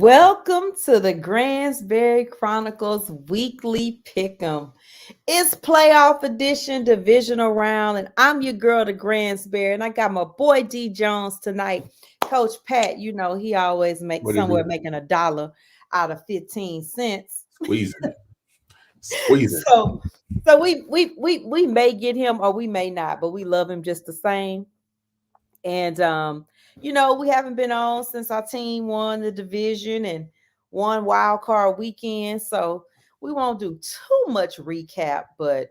Welcome to the Gransberry Chronicles weekly Pickem. It's playoff edition, divisional round, and I'm your girl, the Gransberry, and I got my boy D Jones tonight. Coach Pat, you know he always makes What is somewhere it? making $1 out of 15 cents. Squeezing it. Squeezing. So we may get him or we may not, but we love him just the same. And we haven't been on since our team won the division and won wild card weekend. So we won't do too much recap, but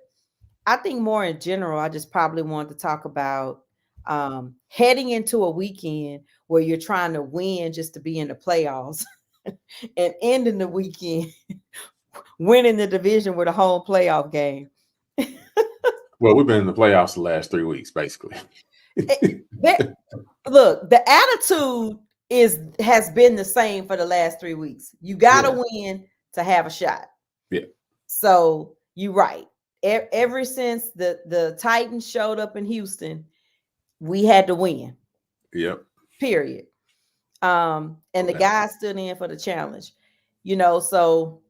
I think more in general, I just probably want to talk about heading into a weekend where you're trying to win just to be in the playoffs and ending the weekend winning the division with a home playoff game. Well, we've been in the playoffs the last 3 weeks, basically. Look, the attitude has been the same for the last 3 weeks. You gotta win to have a shot. Yeah. So you're right. Ever since the Titans showed up in Houston, we had to win. Yep. Period. And the guys stood in for the challenge. So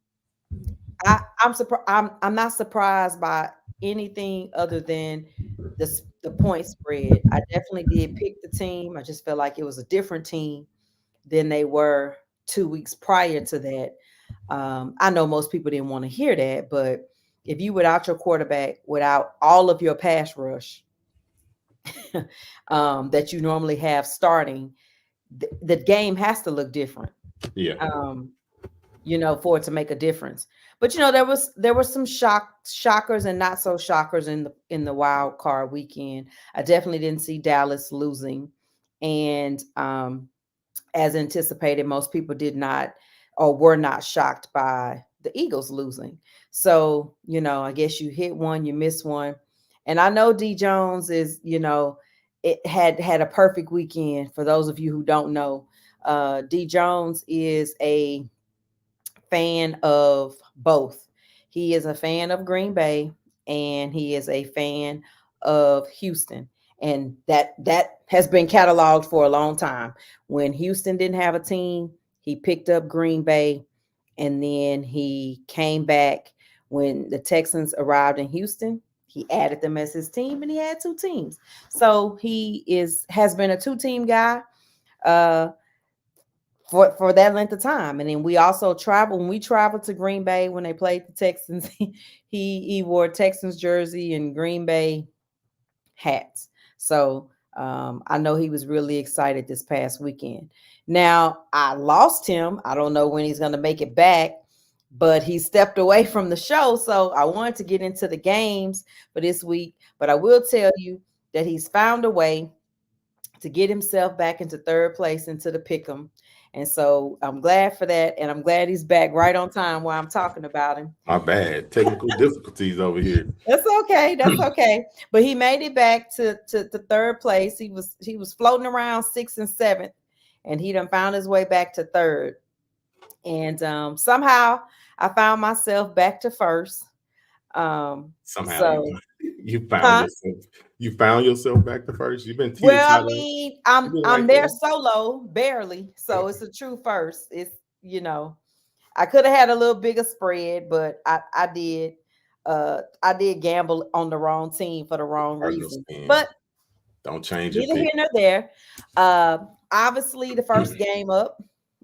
I'm surprised. I'm not surprised by anything other than the point spread. I definitely did pick the team. I just felt like it was a different team than they were 2 weeks prior to that. I know most people didn't want to hear that, but if you without your quarterback, without all of your pass rush that you normally have starting, the game has to look different. Yeah. For it to make a difference. But there were some shockers and not so shockers in the wild card weekend. I definitely didn't see Dallas losing, and as anticipated, most people did not or were not shocked by the Eagles losing. So I guess you hit one, you miss one, and I know D Jones is it had a perfect weekend. For those of you who don't know, D Jones is a fan of both. He is a fan of Green Bay and he is a fan of Houston. And that has been cataloged for a long time. When Houston didn't have a team, he picked up Green Bay, and then he came back when the Texans arrived in Houston. He added them as his team, and he had 2 teams. So he has been a 2-team guy for that length of time. And then we also when we traveled to Green Bay when they played the Texans, he wore a Texans jersey and Green Bay hats. So I know he was really excited this past weekend. Now I lost him. I don't know when he's going to make it back, but he stepped away from the show. So I wanted to get into the games for this week, but I will tell you that he's found a way to get himself back into 3rd place into the Pickem. And so I'm glad for that. And I'm glad he's back right on time while I'm talking about him. My bad. Technical difficulties over here. That's okay. That's okay. But he made it back to 3rd place. He was floating around 6th and 7th, and he done found his way back to 3rd. And somehow I found myself back to 1st. Somehow you found yourself. You found yourself back to 1st. You've been well. I mean, I'm there solo, barely. So it's a true 1st. It's I could have had a little bigger spread, but I did. I did gamble on the wrong team for the wrong reason. But don't change it. Neither here nor there. Obviously, the first game up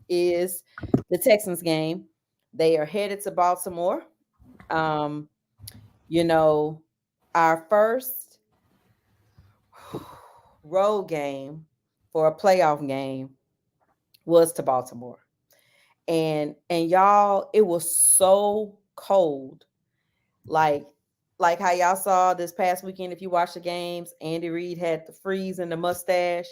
is the Texans game. They are headed to Baltimore. Our first road game for a playoff game was to Baltimore. And y'all, it was so cold. Like how y'all saw this past weekend, if you watch the games, Andy Reid had the freeze and the mustache.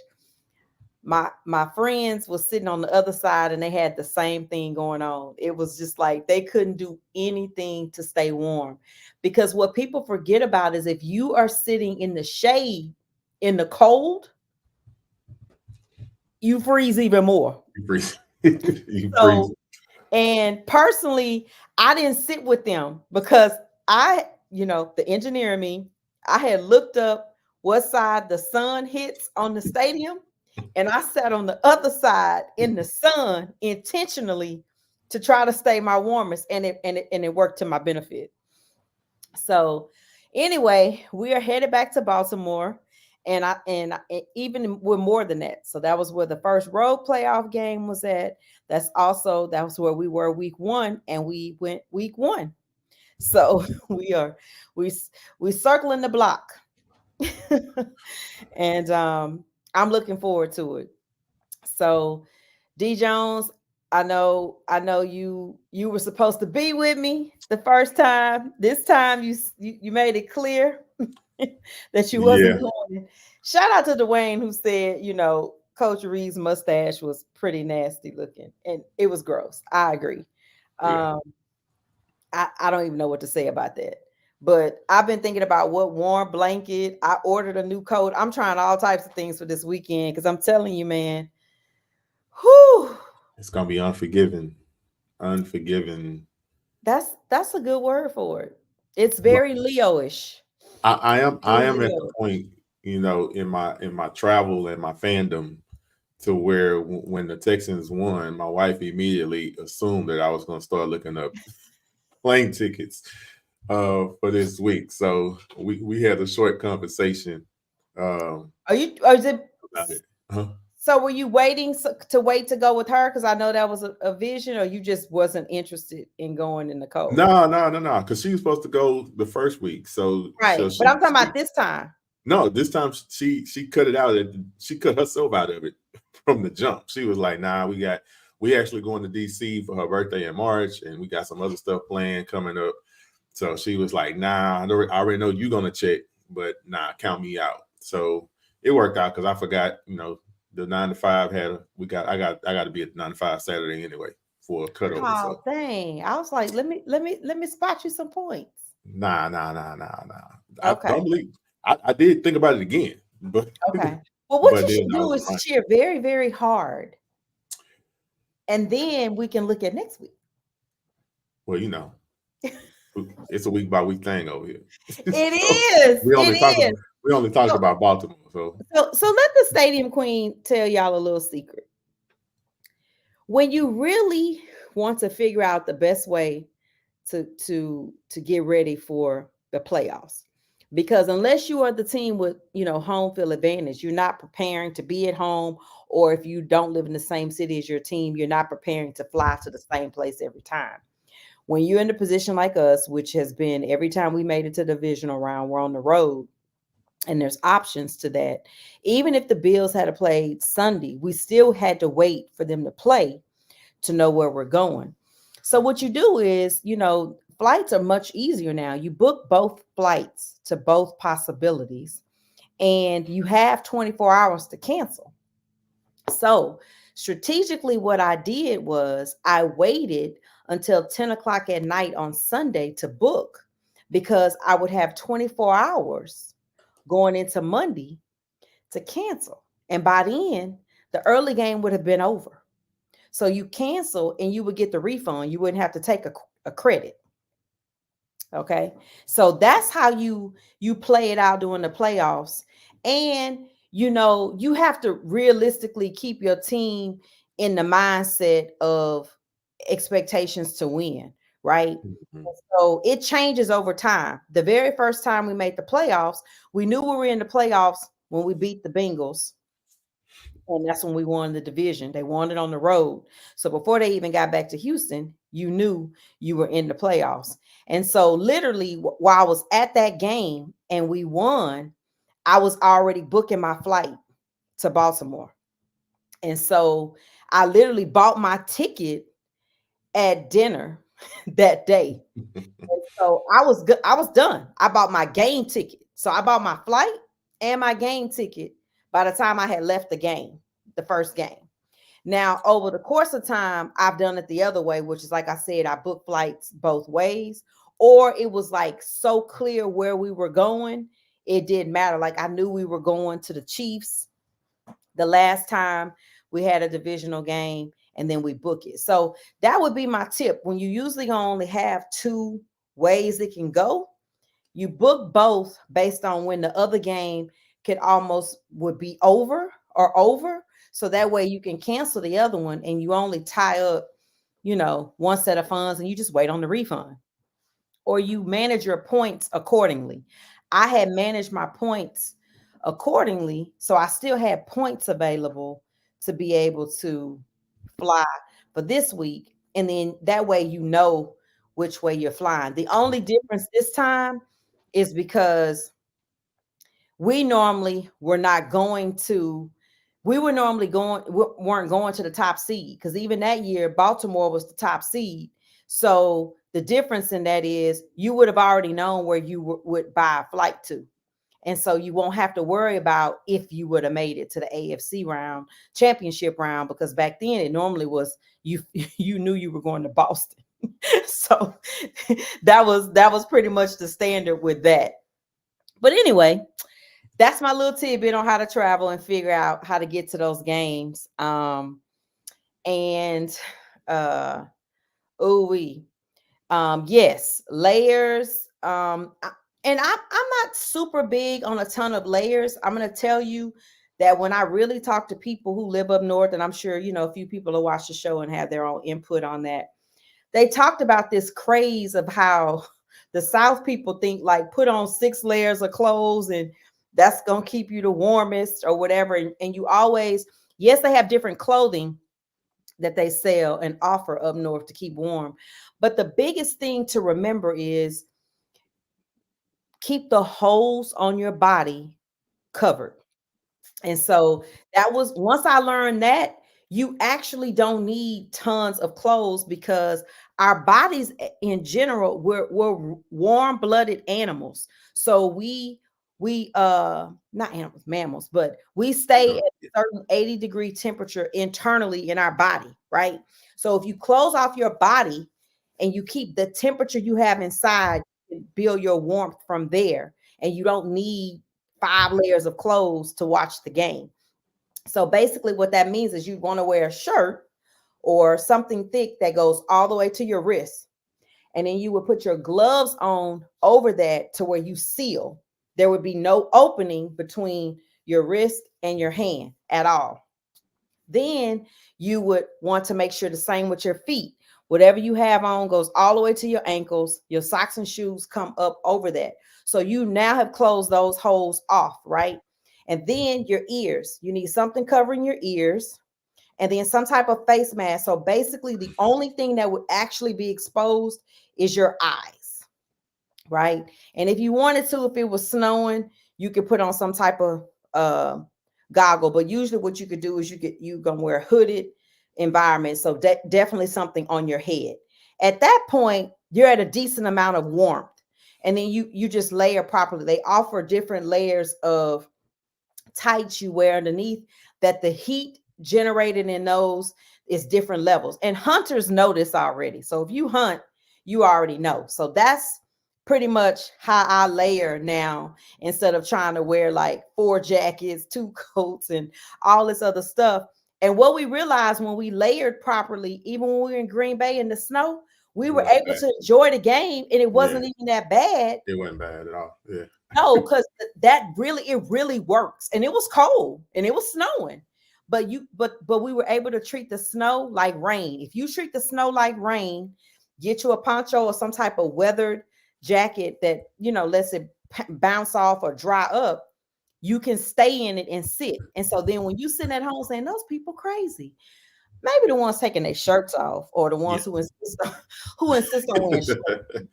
My friends was sitting on the other side and they had the same thing going on. It was just like they couldn't do anything to stay warm, because what people forget about is if you are sitting in the shade in the cold, you freeze even more. You freeze. freeze. And personally, I didn't sit with them because the engineer in me, I had looked up what side the sun hits on the stadium, And I sat on the other side in the sun intentionally to try to stay my warmest, and it worked to my benefit. So anyway, we are headed back to Baltimore. Even with more than that. So that was where the first road playoff game was at. That was where we were week 1, and we went week 1. So we we circling the block. And I'm looking forward to it. So D Jones, I know you were supposed to be with me the first time. This time you made it clear that you wasn't going. Shout out to Dwayne, who said, Coach Reed's mustache was pretty nasty looking, and it was gross. I agree. Yeah. I don't even know what to say about that. But I've been thinking about what warm blanket. I ordered a new coat. I'm trying all types of things for this weekend because I'm telling you, man. Whew. It's gonna be unforgiving. Unforgiving. That's a good word for it. It's very Leo-ish. I am Very at the Leo. point, in my travel and my fandom, to where when the Texans won, my wife immediately assumed that I was going to start looking up plane tickets for this week. So we had a short conversation. Are is it About it. Huh? So were you waiting to wait to go with her? Because I know that was a vision, or you just wasn't interested in going in the cold. No. Because she was supposed to go the first week. So Right. But I'm talking about this time. No, this time she cut it out. She cut herself out of it from the jump. She was like, "Nah, we actually going to DC for her birthday in March, and we got some other stuff planned coming up." So she was like, "Nah, I already know you're gonna check, but nah, count me out." So it worked out because I forgot, the 9 to 5 I got to be at 9 to 5 Saturday anyway for a cutover. Oh, dang! I was like, let me spot you some points. Nah. Okay. I don't believe. I did think about it again, but okay. Well, what you should do is cheer very, very hard, and then we can look at next week. Well, it's a week by week thing over here. It is. We only talk about Baltimore. So let the Stadium Queen tell y'all a little secret. When you really want to figure out the best way to get ready for the playoffs, because unless you are the team with home field advantage, you're not preparing to be at home, or if you don't live in the same city as your team, you're not preparing to fly to the same place every time. When you're in a position like us, which has been every time we made it to the divisional round, we're on the road, and there's options to that. Even if the Bills had played Sunday, we still had to wait for them to play to know where we're going. So what you do is, flights are much easier now. You book both flights to both possibilities, and you have 24 hours to cancel. So strategically, what I did was I waited until 10 o'clock at night on Sunday to book, because I would have 24 hours going into Monday to cancel. And by then, the early game would have been over. So you cancel and you would get the refund. You wouldn't have to take a credit. Okay. So that's how you play it out during the playoffs. And, you have to realistically keep your team in the mindset of expectations to win. Right. Mm-hmm. So it changes over time. The very first time we made the playoffs, we knew we were in the playoffs when we beat the Bengals. And that's when we won the division. They won it on the road. So before they even got back to Houston, you knew you were in the playoffs. And so literally while I was at that game and we won, I was already booking my flight to Baltimore. And so I literally bought my ticket at dinner that day. And so I was done. I bought my game ticket. So I bought my flight and my game ticket by the time I had left the first game. Now, over the course of time, I've done it the other way, which is, like I said, I booked flights both ways, or it was like so clear where we were going, it didn't matter. Like I knew we were going to the Chiefs the last time we had a divisional game, and then we book it. So that would be my tip. When you usually only have two ways it can go, you book both based on when the other game would be over, are over. So that way you can cancel the other one and you only tie up, one set of funds and you just wait on the refund. Or you manage your points accordingly. I had managed my points accordingly. So I still had points available to be able to fly for this week. And then that way, which way you're flying. The only difference this time is because we normally were not going to, we were normally weren't going to the top seed, because even that year, Baltimore was the top seed. So the difference in that is you would have already known where you would buy a flight to. And so you won't have to worry about if you would have made it to the AFC round, championship round, because back then it normally was you you knew you were going to Boston. So that was pretty much the standard with that. But anyway, that's my little tidbit on how to travel and figure out how to get to those games. And ooh wee. Yes, layers. And I'm not super big on a ton of layers. I'm gonna tell you that when I really talk to people who live up north, and I'm sure a few people will watch the show and have their own input on that. They talked about this craze of how the South people think like put on 6 layers of clothes and that's gonna keep you the warmest or whatever. And you always, yes, they have different clothing that they sell and offer up north to keep warm. But the biggest thing to remember is keep the holes on your body covered. And so that was, once I learned that, you actually don't need tons of clothes because our bodies in general, we're warm-blooded animals. So we not animals, mammals, but we stay at a certain 80-degree temperature internally in our body, right? So if you close off your body and you keep the temperature you have inside, you can build your warmth from there, and you don't need 5 layers of clothes to watch the game. So basically what that means is you want to wear a shirt or something thick that goes all the way to your wrist. And then you would put your gloves on over that to where you seal. There would be no opening between your wrist and your hand at all. Then you would want to make sure the same with your feet. Whatever you have on goes all the way to your ankles. Your socks and shoes come up over that. So you now have closed those holes off, right? And then your ears. You need something covering your ears and then some type of face mask. So basically, the only thing that would actually be exposed is your eyes, right? And if you wanted to, if it was snowing, you could put on some type of goggle. But usually, what you could do is you gonna wear a hooded environment. So definitely something on your head. At that point, you're at a decent amount of warmth, and then you just layer properly. They offer different layers of tights you wear underneath that the heat generated in those is different levels. And hunters know this already. So if you hunt, you already know. So that's pretty much how I layer now instead of trying to wear like 4 jackets, 2 coats, and all this other stuff. And what we realized when we layered properly, even when we were in Green Bay in the snow, we were able to enjoy the game and it wasn't even that bad. It wasn't bad at all. Yeah. No, because it really works. And it was cold and it was snowing. But we were able to treat the snow like rain. If you treat the snow like rain, get you a poncho or some type of weathered jacket that lets it bounce off or dry up, you can stay in it and sit. And so then when you sit at home saying those people crazy, maybe the ones taking their shirts off or the ones who insist on wearing shirts,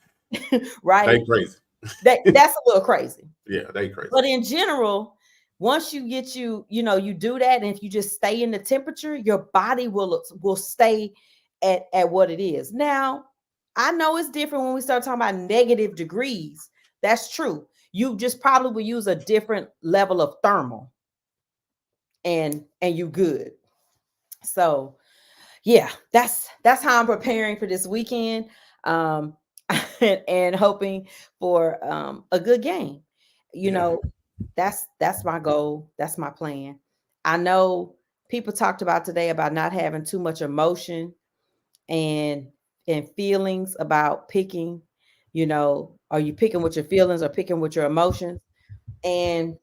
right? They crazy. That's a little crazy. Yeah, they crazy. But in general, once you get you do that, and if you just stay in the temperature, your body will stay at what it is. Now, I know it's different when we start talking about negative degrees. That's true. You just probably will use a different level of thermal, and you good. So yeah, that's how I'm preparing for this weekend. And hoping for a good game. That's my goal. That's my plan. I know people talked about today about not having too much emotion and feelings about picking. Are you picking with your feelings or picking with your emotions? And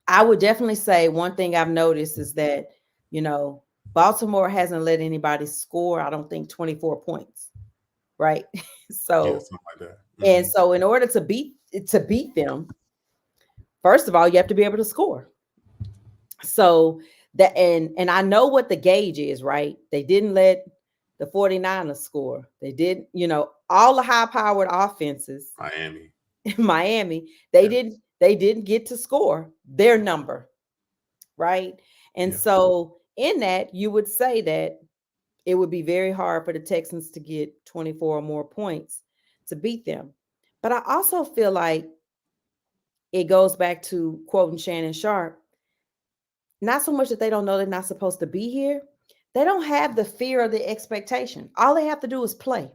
I would definitely say one thing I've noticed is that, you know, Baltimore hasn't let anybody score, I don't think, 24 points, right? Yeah, So, something like that. and so in order to beat them, first of all, you have to be able to score. So that, and I know what the gauge is, right? They didn't let the 49ers score. They didn't, all the high-powered offenses Miami. in Miami, Yeah. they didn't get to score their number, right? And Yeah. so in that, you would say that it would be very hard for the Texans to get 24 or more points to beat them. But I also feel like it goes back to quoting Shannon Sharp, not so much that they don't know they're not supposed to be here. They don't have the fear of the expectation. All they have to do is play.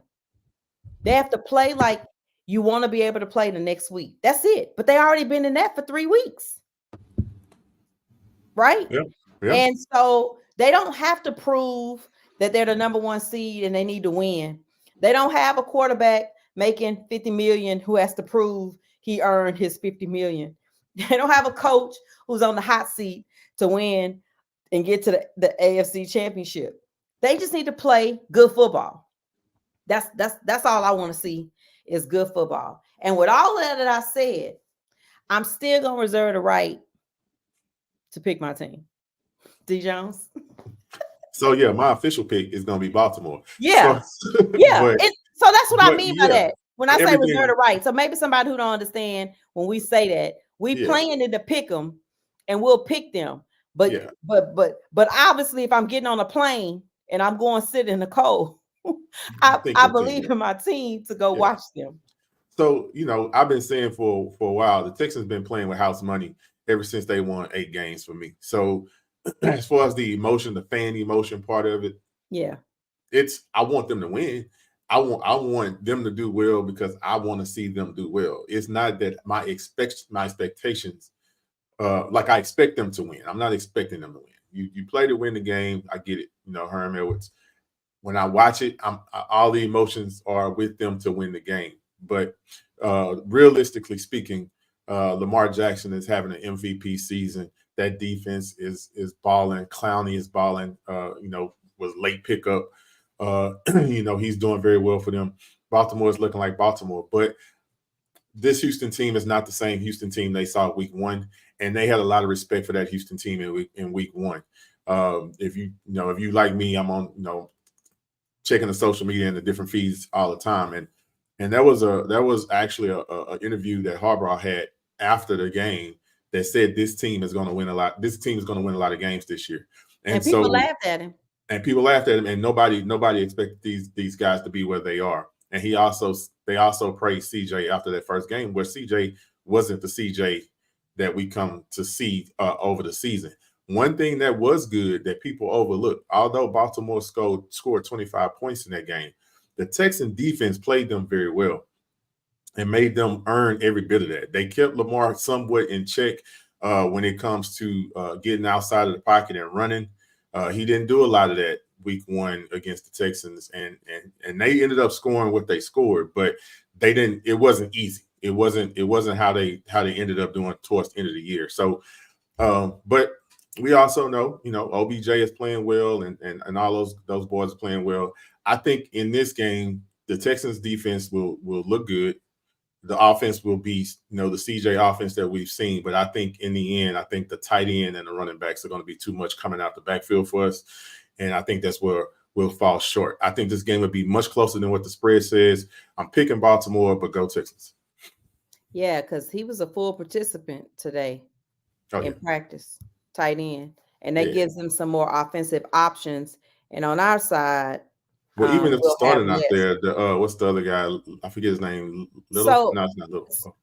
They have to play like you want to be able to play the next week. That's it. But they already been in that for 3 weeks, right? Yeah. Yeah. And so they don't have to prove that they're the number one seed and they need to win. They don't have a quarterback making 50 million who has to prove he earned his 50 million. They don't have a coach who's on the hot seat to win and get to the AFC championship. They just need to play good football. That's all I want to see is good football. And with all that I said, I'm still gonna reserve the right to pick my team. D Jones. So yeah, my official pick is gonna be Baltimore. Yeah. So, Yeah. but So that's what I mean by yeah, that. When I say reserve the everything. right. So maybe somebody who don't understand when we say that, we Yeah. playing it to pick them and we'll pick them. But Yeah. but obviously if I'm getting on a plane and I'm going to sit in the cold, I think I your team. believe in my team to go Yeah. watch them. So I've been saying for a while, the Texans been playing with house money ever since they won 8 games for me. So as far as the emotion, the fan emotion part of it, Yeah. I want them to win. I want them to do well because I want to see them do well. It's not that my expectations, like I expect them to win. I'm not expecting them to win. You play to win the game. I get it. Herm Edwards. When I watch it, all the emotions are with them to win the game. But realistically speaking, Lamar Jackson is having an MVP season. That defense is balling. Clowney is balling. Was late pickup. He's doing very well for them. Baltimore is looking like Baltimore, but this Houston team is not the same Houston team they saw week one, and they had a lot of respect for that Houston team in week one. If you like me, I'm on checking the social media and the different feeds all the time, and there was actually a interview that Harbaugh had after the game that said this team is going to win a lot. This team is going to win a lot of games this year, And people laughed at him. And people laughed at him, and nobody expected these guys to be where they are. And they also praised CJ after that first game, where CJ wasn't the CJ that we come to see over the season. One thing that was good that people overlooked, although Baltimore scored 25 points in that game, the Texan defense played them very well and made them earn every bit of that. They kept Lamar somewhat in check when it comes to getting outside of the pocket and running. He didn't do a lot of that week one against the Texans, and they ended up scoring what they scored, but they didn't. It wasn't easy. It wasn't how they ended up doing towards the end of the year. So, but we also know, OBJ is playing well, and all those boys are playing well. I think in this game, the Texans defense will look good. The offense will be, the CJ offense that we've seen. But I think in the end, I think the tight end and the running backs are going to be too much coming out the backfield for us. And I think that's where we'll fall short. I think this game will be much closer than what the spread says. I'm picking Baltimore, but go Texans. Yeah, because he was a full participant today in practice, tight end. And that gives them some more offensive options. And on our side, well, even if the we'll have starting out less. there, what's the other guy? I forget his name. Little? So, No, it's not Little. Oh.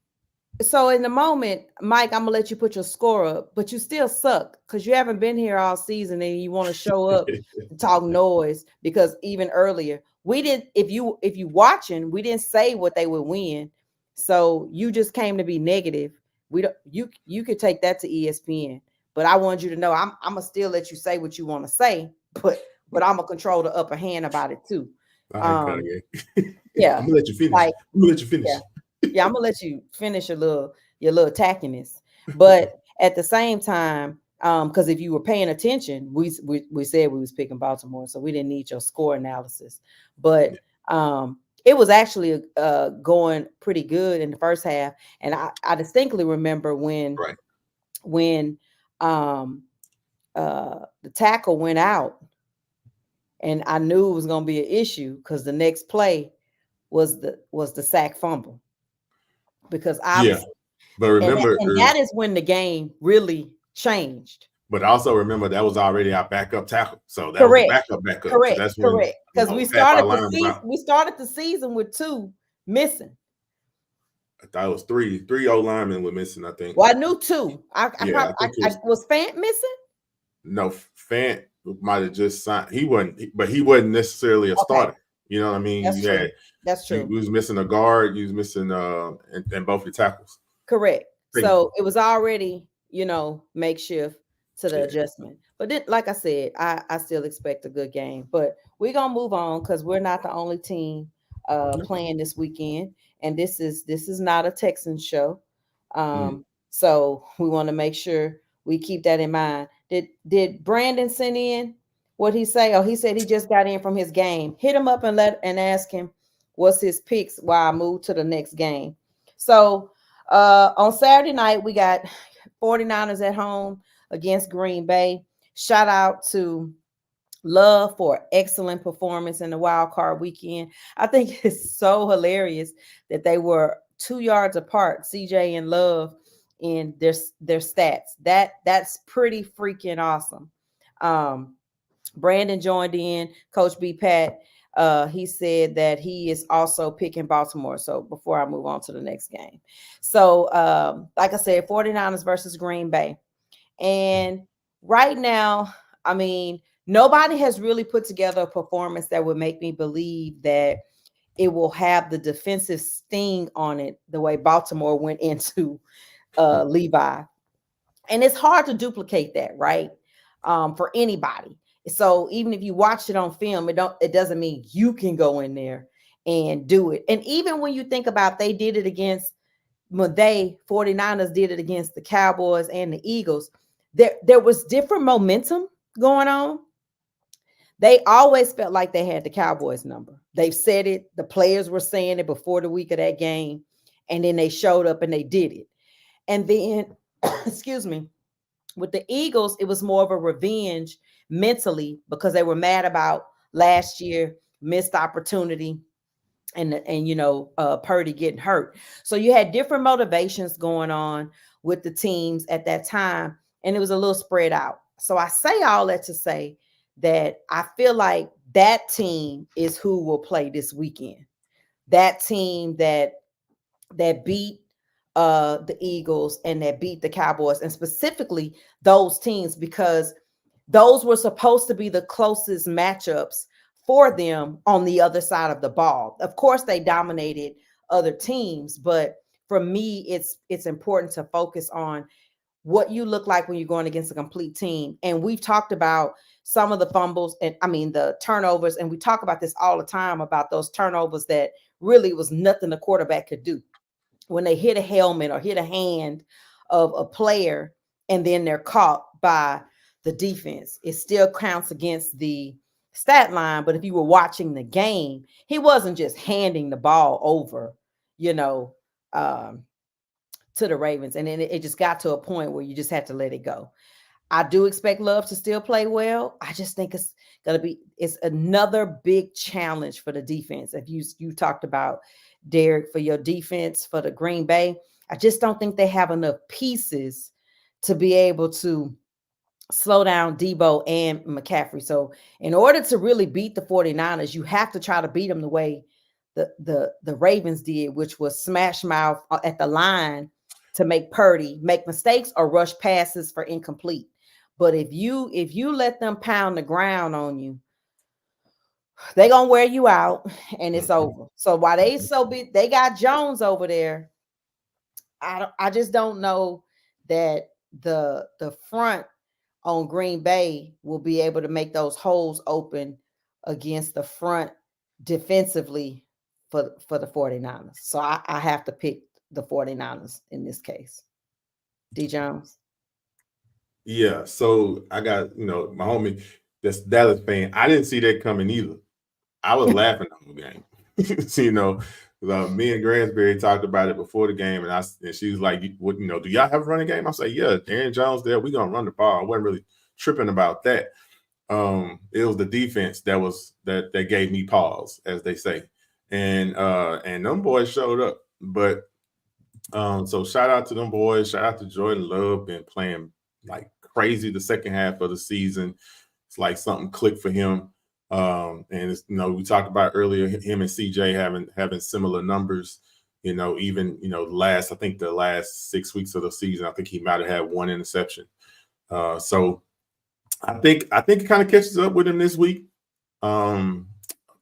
So in the moment, Mike, I'm gonna let you put your score up, but you still suck because you haven't been here all season and you want to show up to talk noise. Because even earlier, we didn't. If you watching, we didn't say what they would win, so you just came to be negative. We don't. You could take that to ESPN, but I want you to know I'm gonna still let you say what you want to say, but I'm gonna control the upper hand about it too. All right, Yeah, I'm gonna let you finish. like, I'm gonna let you finish. yeah. Yeah, I'm gonna let you finish your little tackiness. But at the same time, because if you were paying attention, we said we was picking Baltimore, so we didn't need your score analysis. But it was actually going pretty good in the first half, and I distinctly remember Right. when the tackle went out, and I knew it was going to be an issue because the next play was the sack fumble, because Yeah. obviously, But and remember, that is when the game really changed. but also remember that was already our backup tackle. So that was a Correct, backup. So correct, that's when, correct. Because we half our started the line was season. out. We started the season with two missing. I thought it was three O linemen were missing, I think. Well, I knew two. I Yeah, I probably think it I was Fant missing. no, Fant might have just signed. He wasn't necessarily a Okay, starter. You know what I mean? that's true. That's You true. was missing a guard, you was missing and both your tackles. Correct. Think, So it was already, makeshift to the yeah. adjustment. But then, like I said, I still expect a good game. But we're gonna move on because we're not the only team playing this weekend. And this is not a Texans show. Mm. So we want to make sure we keep that in mind. Did Brandon send in what he say? Oh, he said he just got in from his game. Hit him up and ask him what's his picks while I move to the next game. So on Saturday night, we got 49ers at home against Green Bay. Shout out to Love for excellent performance in the wild card weekend. I think it's so hilarious that they were 2 yards apart, CJ and Love, in their stats. That's pretty freaking awesome. Brandon joined in. Coach B Pat, he said that he is also picking Baltimore. So before I move on to the next game. So like I said, 49ers versus Green Bay. And right now, I mean, nobody has really put together a performance that would make me believe that it will have the defensive sting on it the way Baltimore went into Levi. And it's hard to duplicate that, right? For anybody. So even if you watched it on film, it doesn't mean you can go in there and do it. And even when you think about they did it against when 49ers did it against the Cowboys and the Eagles, there was different momentum going on. They always felt like they had the Cowboys number. They've said it, the players were saying it before the week of that game, and then they showed up and they did it. And then, excuse me, with the Eagles, it was more of a revenge mentally because they were mad about last year, missed opportunity, and Purdy getting hurt. So you had different motivations going on with the teams at that time, and it was a little spread out. So I say all that to say that I feel like that team is who will play this weekend. That team that beat the Eagles and that beat the Cowboys, and specifically those teams, because those were supposed to be the closest matchups for them on the other side of the ball. Of course, they dominated other teams, but for me, it's important to focus on what you look like when you're going against a complete team. And we've talked about some of the fumbles and the turnovers, and we talk about this all the time about those turnovers that really was nothing the quarterback could do. When they hit a helmet or hit a hand of a player and then they're caught by the defense, it still counts against the stat line. But if you were watching the game, he wasn't just handing the ball over, you know, to the Ravens. And then it just got to a point where you just had to let it go. I do expect Love to still play well. I just think it's another big challenge for the defense. If you talked about Derek for your defense for the Green Bay, I just don't think they have enough pieces to be able to slow down Debo and McCaffrey. So in order to really beat the 49ers, you have to try to beat them the way the Ravens did, which was smash mouth at the line to make Purdy make mistakes or rush passes for incomplete. But if you let them pound the ground on you, they gonna wear you out and it's over. So while they so big, they got Jones over there. I just don't know that the front on Green Bay will be able to make those holes open against the front defensively for the 49ers. So I have to pick the 49ers in this case. D Jones. Yeah, so I got my homie that's Dallas fan. I didn't see that coming either. I was laughing the whole game. So, me and Gransberry talked about it before the game, and she was like, "What do y'all have a running game?" I say, "Yeah, Aaron Jones there. We gonna run the ball." I wasn't really tripping about that. It was the defense that gave me pause, as they say, and them boys showed up. But so shout out to them boys. Shout out to Jordan Love, been playing like crazy the second half of the season. It's like something clicked for him. And it's, we talked about earlier him and CJ having similar numbers. Even I think the last 6 weeks of the season, I think he might have had one interception. So I think it kind of catches up with him this week. Um,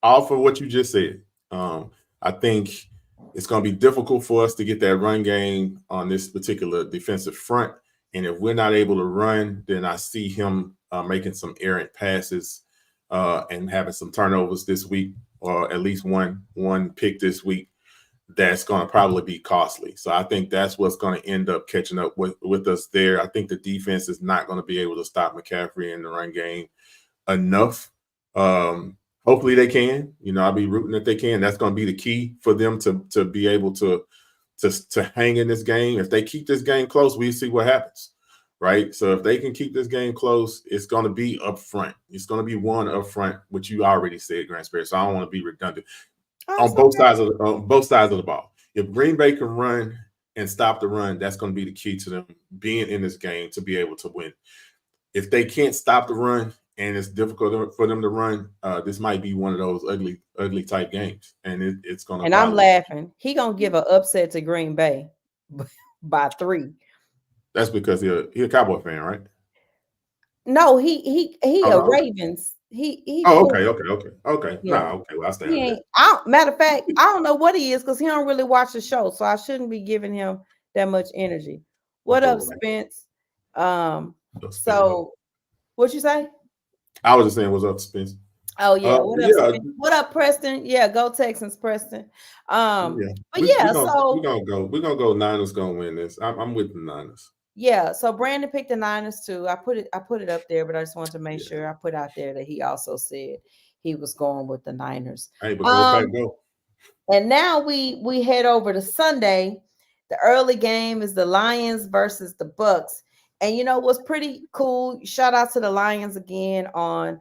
all for what you just said. I think it's going to be difficult for us to get that run game on this particular defensive front. And if we're not able to run, then I see him making some errant passes and having some turnovers this week, or at least one pick this week. That's going to probably be costly. So I think that's what's going to end up catching up with us there. I think the defense is not going to be able to stop McCaffrey in the run game enough. Hopefully they can. I'll be rooting that they can. That's going to be the key for them to be able to hang in this game. If they keep this game close, we see what happens, right? So if they can keep this game close, it's going to be up front. It's going to be one up front, which you already said, Gransberry. So I don't want to be redundant. On both sides of the ball. If Green Bay can run and stop the run, that's going to be the key to them being in this game to be able to win. If they can't stop the run and it's difficult for them to run, this might be one of those ugly type games, and it's going to. And I'm laughing. He gonna give an upset to Green Bay by 3. That's because he's a Cowboy fan, right? No, he a Ravens. He okay. Yeah. Nah, okay. Well, I stand Matter of fact, I don't know what he is because he don't really watch the show, so I shouldn't be giving him that much energy. What up, Spence? So what you say? I was just saying, what's up, Spence? Oh yeah, what up, Preston? Yeah, go Texans, Preston. But we're gonna go. Niners gonna win this. I'm with the Niners. Yeah, so Brandon picked the Niners too. I put it up there, but I just wanted to make sure I put out there that he also said he was going with the Niners. Hey, but go back, go. And now we head over to Sunday. The early game is the Lions versus the Bucks. And what's pretty cool, shout out to the Lions again on,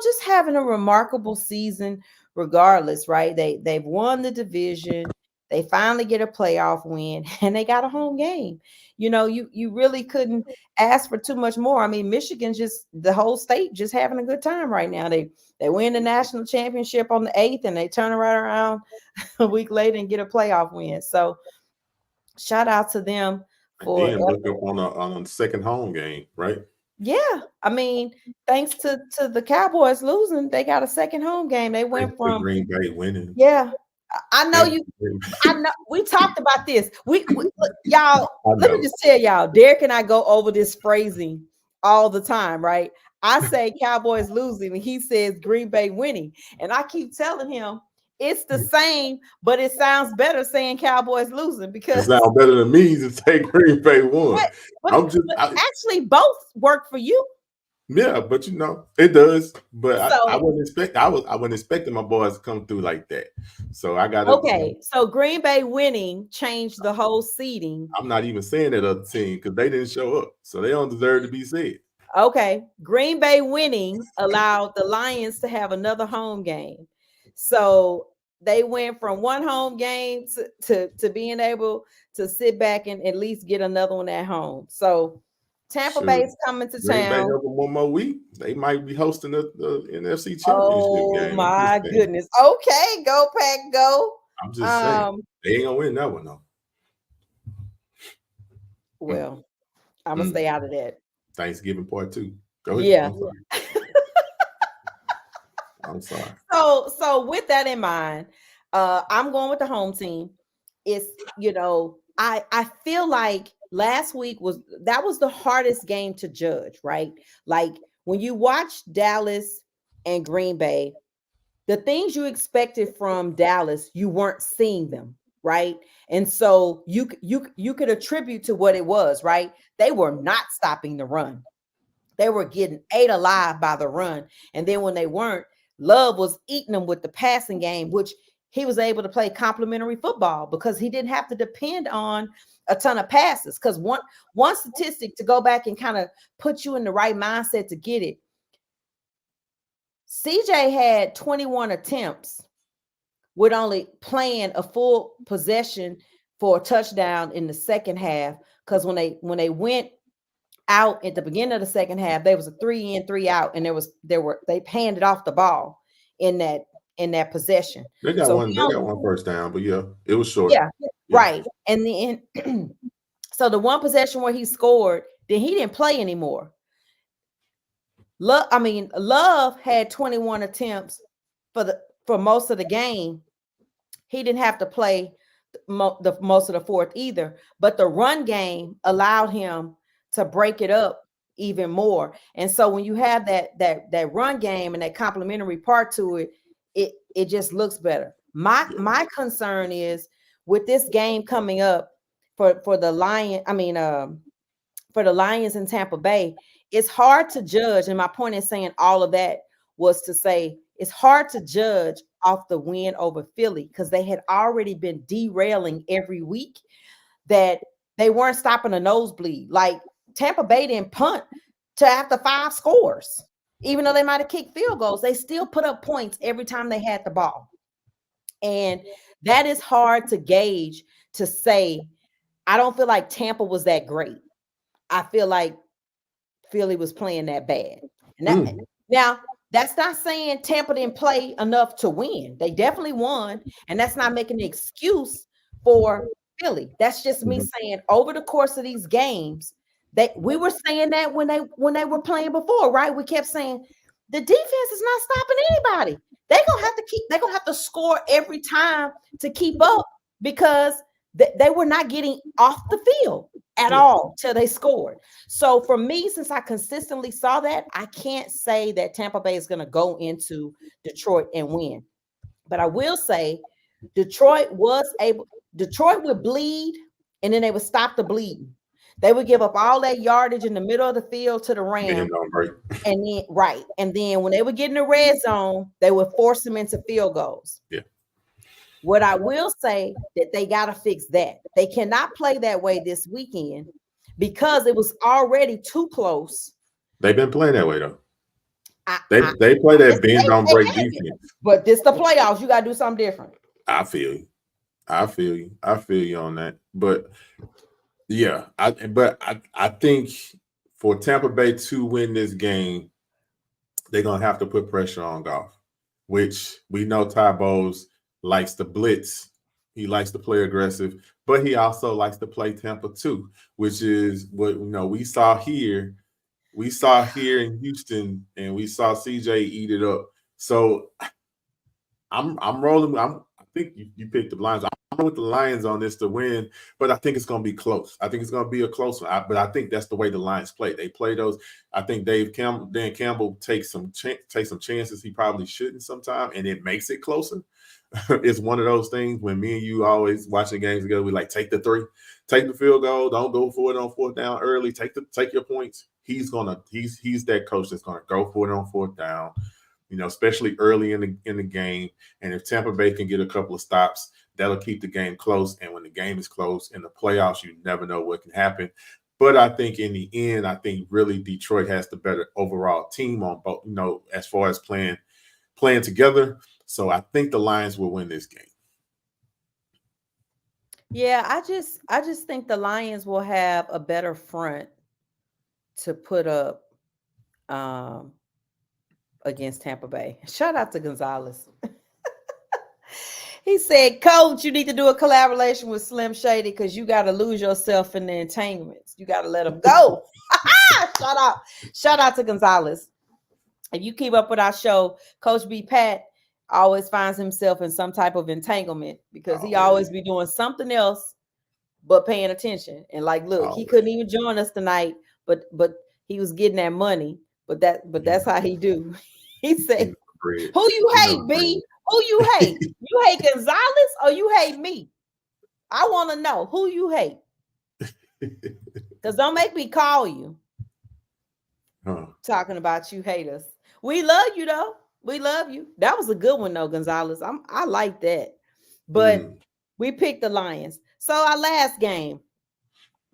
just having a remarkable season regardless, right? They've won the division. They finally get a playoff win and they got a home game. You really couldn't ask for too much more. I mean, Michigan, just the whole state just having a good time right now. They win the national championship on the 8th and they turn right around a week later and get a playoff win. So shout out to them. And look up on a second home game, right? Yeah, I mean, thanks to the Cowboys losing, they got a second home game. They went from Green Bay winning. Yeah, I know you. I know we talked about this. We look, y'all. Let me just tell y'all, Derek and I go over this phrasing all the time, right? I say Cowboys losing, and he says Green Bay winning, and I keep telling him it's the same, but it sounds better saying Cowboys losing because it sounds better than me to say Green Bay won. But actually, both work for you. Yeah, but it does. But I wasn't expecting my boys to come through like that. So I got So Green Bay winning changed the whole seeding. I'm not even saying that other team because they didn't show up, so they don't deserve to be said. Okay, Green Bay winning allowed the Lions to have another home game. So they went from one home game to being able to sit back and at least get another one at home. So Tampa Bay's coming to town. One more week, they might be hosting the NFC Championship game. Oh my goodness! Okay, go Pack, go. I'm just saying they ain't gonna win that one though. Well, I'm gonna stay out of that. Thanksgiving part 2. Go ahead. Yeah. I'm sorry. So with that in mind, I'm going with the home team. It's I feel like last week was the hardest game to judge, right? Like when you watch Dallas and Green Bay, the things you expected from Dallas, you weren't seeing them, right? And so you could attribute to what it was, right? They were not stopping the run. They were getting ate alive by the run. And then when they weren't, Love was eating them with the passing game, which he was able to play complementary football because he didn't have to depend on a ton of passes. Because one statistic to go back and kind of put you in the right mindset to get it, CJ had 21 attempts with only playing a full possession for a touchdown in the second half. Because when they went out at the beginning of the second half, there was a 3 in, 3 out, and they handed off the ball in that possession. They got one first down, but yeah, it was short. Yeah, right. And then so the one possession where he scored, then he didn't play anymore. Love had 21 attempts for most of the game. He didn't have to play the most of the fourth either, but the run game allowed him to break it up even more. And so when you have that run game and that complementary part to it, it just looks better. My concern is with this game coming up for the for the Lions in Tampa Bay, it's hard to judge. And my point in saying all of that was to say it's hard to judge off the win over Philly because they had already been derailing every week, that they weren't stopping a nosebleed. Like Tampa Bay didn't punt to after 5 scores. Even though they might have kicked field goals, they still put up points every time they had the ball. And that is hard to gauge, to say. I don't feel like Tampa was that great. I feel like Philly was playing that bad. And now, that's not saying Tampa didn't play enough to win. They definitely won. And that's not making an excuse for Philly. That's just me saying over the course of these games, we were saying that when they were playing before, right? We kept saying the defense is not stopping anybody. They're gonna have to score every time to keep up, because they were not getting off the field at all till they scored. So for me, since I consistently saw that, I can't say that Tampa Bay is going to go into Detroit and win. But I will say Detroit would bleed, and then they would stop the bleeding. They would give up all that yardage in the middle of the field to the Rams. And then when they would get in the red zone, they would force them into field goals. Yeah. What I will say that they got to fix that. They cannot play that way this weekend because it was already too close. They've been playing that way though. They play that bend don't break defense. But this the playoffs. You got to do something different. I feel you on that. But yeah, I think for Tampa Bay to win this game, they're gonna have to put pressure on Goff, which we know Ty Bowles likes to blitz. He likes to play aggressive, but he also likes to play Tampa too, which is what we saw here. We saw here in Houston, and we saw CJ eat it up. So I'm rolling. I think you picked the Lions. I'm with the Lions on this to win, but I think it's going to be close. I think it's going to be a close one. But I think that's the way the Lions play. They play those. I think Dan Campbell takes some chances he probably shouldn't sometimes, and it makes it closer. It's one of those things when me and you always watching games together. We like take the 3, take the field goal. Don't go for it on 4th down early. Take your points. He's that coach that's gonna go for it on 4th down. Especially early in the game. And if Tampa Bay can get a couple of stops, that'll keep the game close. And when the game is close in the playoffs, you never know what can happen. But I think in the end, really Detroit has the better overall team on both. As far as playing together. So I think the Lions will win this game. Yeah, I just think the Lions will have a better front to put up against Tampa Bay. Shout out to Gonzalez. He said, Coach, you need to do a collaboration with Slim Shady because you got to lose yourself in the entanglements. You got to let them go. Shout out to Gonzalez. If you keep up with our show, Coach B. Pat always finds himself in some type of entanglement because he always be doing something else but paying attention. And look, he couldn't even join us tonight, but he was getting that money. But that's how he do. He said, "Who you hate, B? Who you hate? You hate Gonzalez or you hate me? I want to know who you hate. Because don't make me call you." Huh. talking about you haters. We love you though. We love you. That was a good one though, Gonzalez. I like that. But Mm. we picked the Lions. So our last game,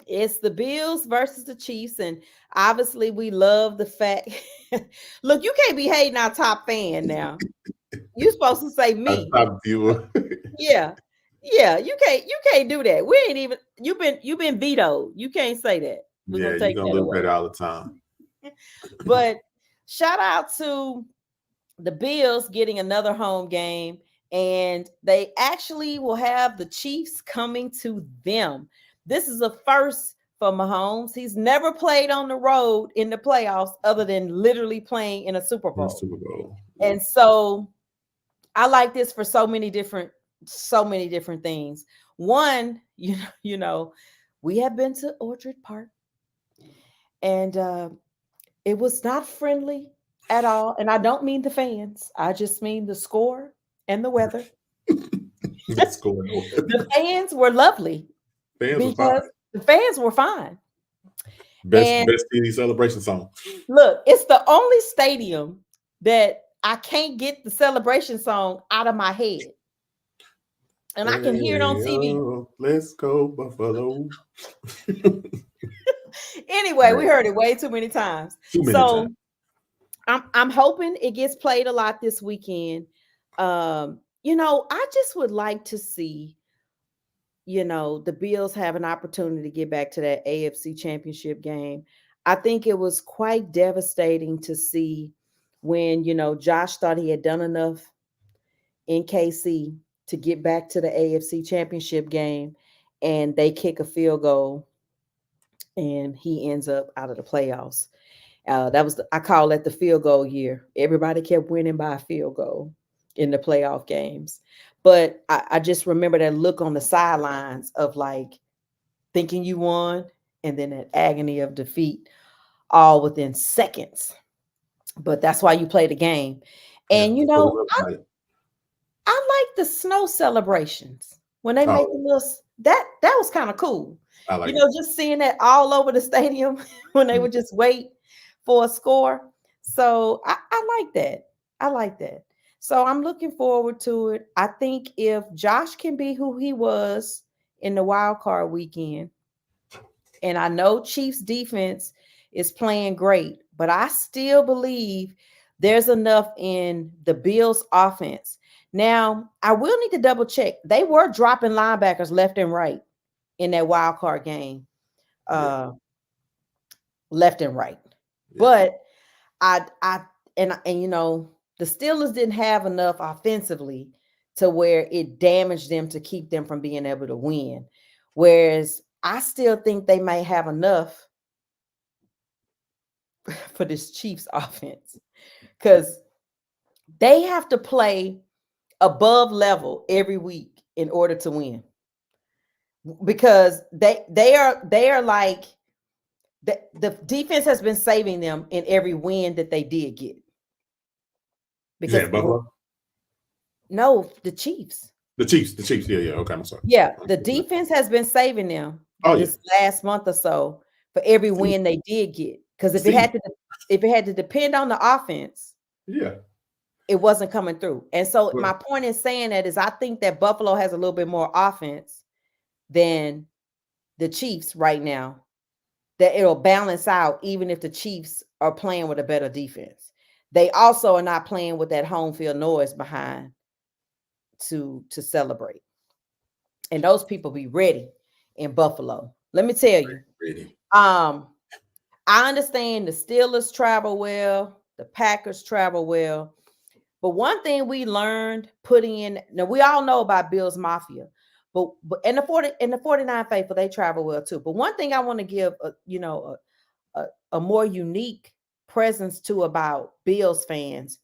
it's the Bills versus the Chiefs, and obviously we love the fact. Look, you can't be hating our top fan now. You're supposed to say I me. stopped you. Yeah. Yeah, you can't do that. We ain't even you've been vetoed. You can't say that. We're Yeah, gonna you're take gonna that look better away. all the time. But shout out to the Bills getting another home game, and they actually will have the Chiefs coming to them. This is a first for Mahomes. He's never played on the road in the playoffs other than literally playing in a Super In the Bowl. Super Bowl. Yep. And so I like this for so many different things. One, we have been to Orchard Park, and it was not friendly at all. And I don't mean the fans. I just mean the score and the weather. It's going on. The fans were lovely Fans were because fine. the fans were fine. Best And best TV celebration song. look, it's the only stadium that I can't get the celebration song out of my head. And I can hear it on Hey, TV. let's go Buffalo. Anyway, we heard it way too many times. Too many times. So I'm hoping it gets played a lot this weekend. I just would like to see, the Bills have an opportunity to get back to that AFC championship game. I think it was quite devastating to see when, Josh thought he had done enough in KC to get back to the AFC championship game, and they kick a field goal and he ends up out of the playoffs. I call that the field goal year. Everybody kept winning by a field goal in the playoff games. But I just remember that look on the sidelines of like thinking you won and then that agony of defeat all within seconds. But that's why you play the game. Yeah, And that's what we love about it. I like the snow celebrations when they make the Oh, little that was kind of cool. I like it. Just seeing that all over the stadium when they Mm. would just wait for a score. So I like that. I like that. So I'm looking forward to it. I think if Josh can be who he was in the wild card weekend, and I know Chiefs defense is playing great, but I still believe there's enough in the Bills offense. Now, I will need to double check. They were dropping linebackers left and right in that wild card game, Yeah, uh, left and right. yeah. But I and the Steelers didn't have enough offensively to where it damaged them to keep them from being able to win. Whereas I still think they might have enough for this Chiefs offense because they have to play above level every week in order to win. Because they are like the defense has been saving them in every win that they did get. You Because saying Buffalo? no, the Chiefs. The Chiefs. The Chiefs. Yeah, yeah. Okay, I'm sorry. Yeah, the defense has been saving them Oh yeah. this last month or so for every See, win they did get. Because see. if it had to depend on the offense, Yeah. it wasn't coming through. And so Well, my point in saying that is I think that Buffalo has a little bit more offense than the Chiefs right now. That it'll balance out even if the Chiefs are playing with a better defense. They also are not playing with that home field noise behind to celebrate. And those people be ready in Buffalo. Let me tell you. ready. Um, I understand the Steelers travel well, the Packers travel well. But one thing we learned putting in now we all know about Bills Mafia, but and the 49 faithful, they travel well too. But one thing I want to give a more unique presence to about Bills fans.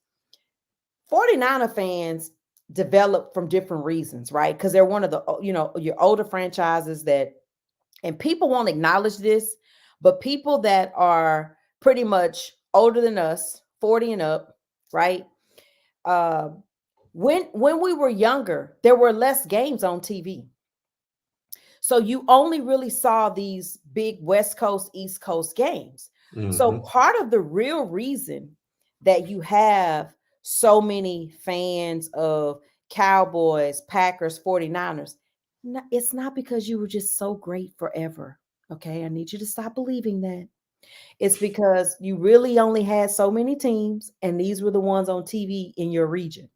49er fans develop from different reasons, right? Because they're one of the your older franchises that, and people won't acknowledge this, but people that are pretty much older than us, 40 and up, right? Uh, when we were younger, there were less games on TV. So you only really saw these big West Coast, East Coast games. So part of the real reason that you have so many fans of Cowboys, Packers, 49ers, it's not because you were just so great forever. Okay, I need you to stop believing that. It's because you really only had so many teams, and these were the ones on TV in your region,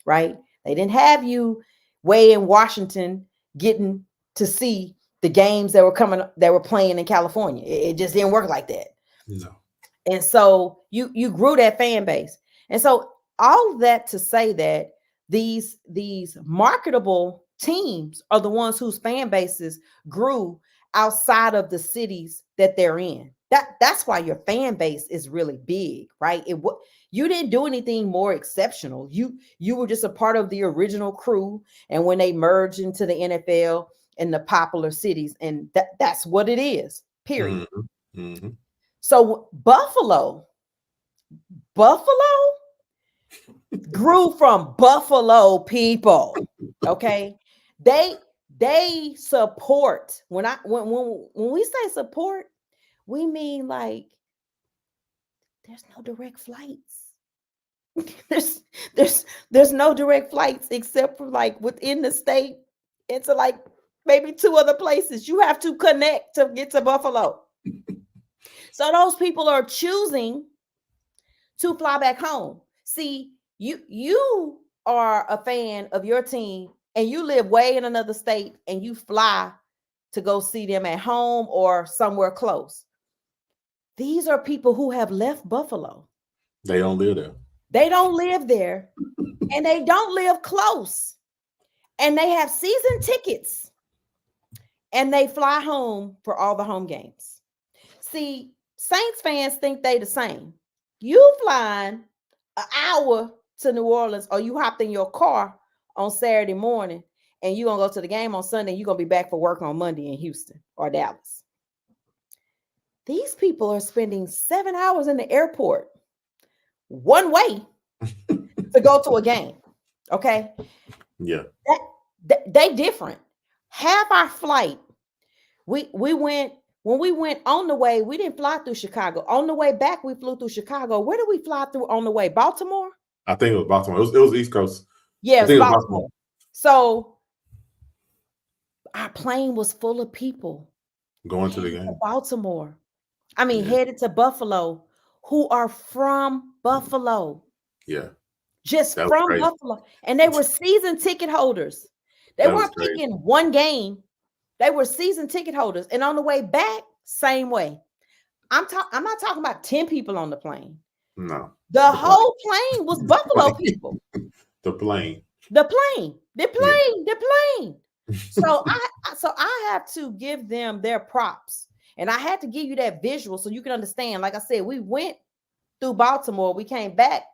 right? They didn't have you way in Washington getting to see the games that were playing in California. It just didn't work like that. No. And so you grew that fan base. And so all of that to say that these marketable teams are the ones whose fan bases grew outside of the cities that they're in. That's why your fan base is really big, right? You didn't do anything more exceptional. You were just a part of the original crew, and when they merged into the NFL in the popular cities, and that's what it is. Period. So Buffalo grew from Buffalo people. Okay, they support. When we say support, we mean like there's no direct flights. there's no direct flights except for like within the state into like maybe 2 other places. You have to connect to get to Buffalo. So those people are choosing to fly back home. See, you are a fan of your team and you live way in another state and you fly to go see them at home or somewhere close. These are people who have left Buffalo. They don't live there. They don't live there and they don't live close. And they have season tickets and they fly home for all the home games. See, Saints fans think they the same. You flying an hour to New Orleans or you hopped in your car on Saturday morning and you're going to go to the game on Sunday and you're going to be back for work on Monday in Houston or Dallas. These people are spending 7 hours in the airport one way to go to a game. Okay. Yeah. They different. Half our flight, we went. When we went on the way, we didn't fly through Chicago. On the way back, we flew through Chicago. Where did we fly through on the way? Baltimore? I think it was Baltimore. It was East Coast. Yeah, it was Baltimore. So our plane was full of people going to the game. Baltimore. I mean, headed to Buffalo, who are from Buffalo. Yeah. Just from Buffalo. And they were season ticket holders. They weren't picking one game. They were season ticket holders. And on the way back, same way. I'm not talking about 10 people on the plane. No. The whole plane was Buffalo people. The plane. So I have to give them their props. And I had to give you that visual so you can understand. Like I said, we went through Baltimore. We came back